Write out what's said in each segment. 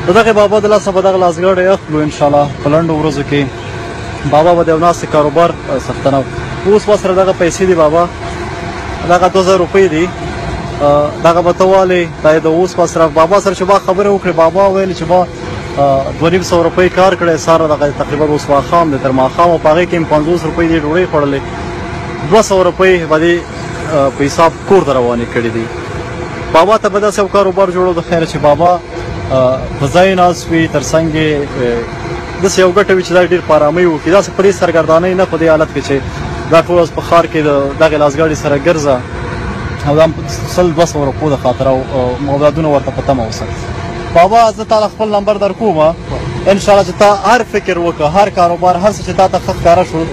د دغه بابا د لاسه به دغه لاسګاډی اخلو انشاءالله په لنډو ورځو کې. بابا به د یو ناستې کاروبار څښتنه. اوس ما سره دغه پیسې دي بابا، دغه 2000 روپۍ دي، دغه به ته والې، دا یې د اوس مصرف. بابا سره چې ما خبرې وکړې، بابا ویل چې ما 2500 روپۍ کار کړی ساره، دغه تقریبا اوس ماښام دی، تر ماښامه په هغې کې مې 50 روپۍ دې ډوډۍ خوړلې، 200 روپۍ به دې په حساب کور ته روانې کړي دي. بابا ته به داسې یو کاروبار جوړو د خیره چې بابا په ځای ناست وي، تر څنګ یې داسې یو ګټه وي چې دا ډېر په ارامۍ وکړي، داسې په دې سرګردانۍ نه، په دې حالت کې چې دا ټول ورځ په ښار کې د دغې لاسګاډي سره ګرځه او دا 100-200 روپو د خاطره او اولادونه ورته په تمه اوسه. بابا زه تا له خپل نمبر در کوم انشاءالله چې تا هر فکر وکړه، هر کاروبار، هر څه چې تا ته ښه ښکاره شو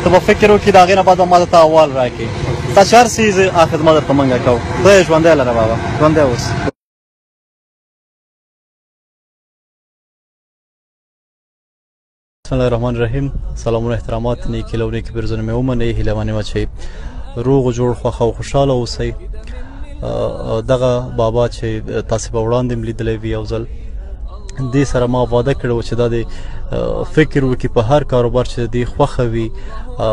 ته به فکر وکړي، د هغې نه بعد به ما ته احوال راکړي. تا چې هر څه یې زه خدمت درته منګه کوم. خدای ژوندی لره بابا، ژوندی اوسه. بسم الله الرحمن الرحیم. سلامونه، احترامات، نیکې له نیکې برزونه مې ومنئ. هیله منم چې روغ و جوړ، خوښ او خوشحاله اوسئ. دغه بابا چې تاسې به وړاندې م لیدلی وي یو ځل، دې سره ما واده کړی و چې دا د فکر وکړي په هر کاروبار چې د دې خوښه وي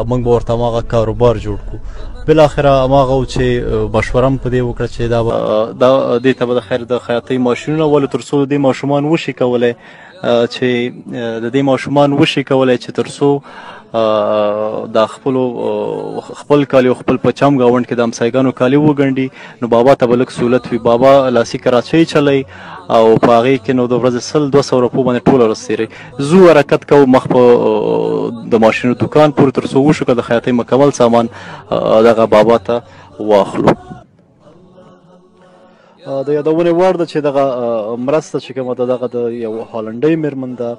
موږ به ورته هماغه کاروبار جوړ کړو. بالاخره هماغه و چې مشوره م په دې وکړه چې دا دې ته به د خیر د خیاطۍ ماشینونه ولو تر څو د دې ماشومان وشي کولی، چې د دې ماشومان وشي کولی چې تر څو د خپل کالي او خپل په چم ګاونډ کې د همسایګانو کالي وګنډي، نو بابا ته به لږ سهولت وي. بابا لاسي کراچۍ چلی او په هغې کې نو د ورځې 100-200 روپو باندې ټوله ورځ تېروي. زو حرکت کوو مخ په د ماشینو دوکان پورې تر څو وشو که د خیاطۍ مکمل سامان دغه بابا ته واخلو. د یادونې وړ ده چې دغه مرسته چې کومه ده دغه د یو هالنډۍ مېرمن ده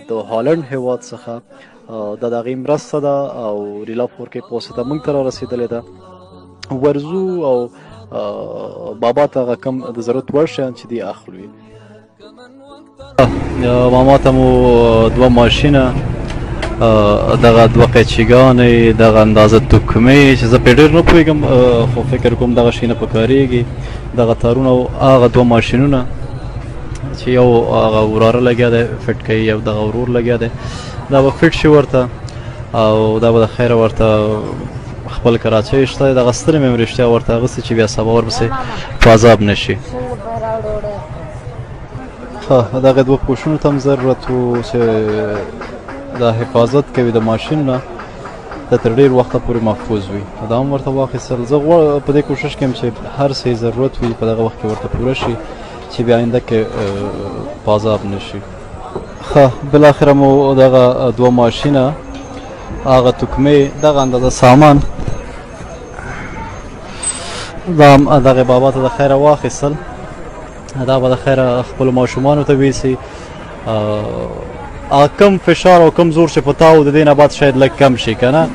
د هالنډ هېواد څخه، دا د هغې مرسته ده او ریلا 4K په واسطه موږ ته رارسېدلې ده. ورځو او بابا ته هغه کوم د ضرورت وړ شیان چې دي اخلو یې. ماما ته مو 2 ماشینه، دغه 2 قیچیګانې، دغه اندازه توکمې چې زه پرې ډېر نه پوهېږم خو فکر کوم دغه شي نه پکارېږي، دغه تارونه او هغه 2 ماشینونه چې یو هغه وراره لګیا دی فټ کوي، یو دغه ورور لګیا دی، دا به فټ شي ورته او دا به د خیره ورته خپل کراچۍ شته، دغه سترې مې رښتیا ورته اغوستې چې بیا سبا ورپسې په عذاب نه شي. دغه 2 پوشونو ته هم ضرورت و چې دا حفاظت کوي د ماشین نه، دا تر ډېر وخته پورې محفوظ وي، دا هم ورته واخیستل. زه په دې کوشش کوم چې هر څه ضرورت وي په دغه وخت کې ورته پوره شي چې بیا آینده کې په عذاب نه شي. بالاخره مو دغه 2 ماشینه، هغه توکمې، دغه اندازه سامان دا هم دغه بابا ته د خیره واخیستل، دا به د خیره خپلو ماشومانو ته ویسي. کم فشار او کم زور چې په تا و د دې نه بعد شاید لږ کم شي که نه،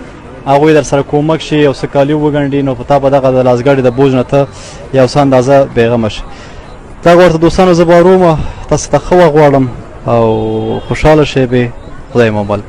هغوی در سره کومک شي یو څه کالي وګنډي، نو په تا به دغه د لاسګاډي د بوج نه ته یو څه اندازه بېغمه شي. دغه ورته دوستانو زه به ارومه، تاسو ته ښه وخت غواړم او خوشحاله شئ به. خدای مو مل.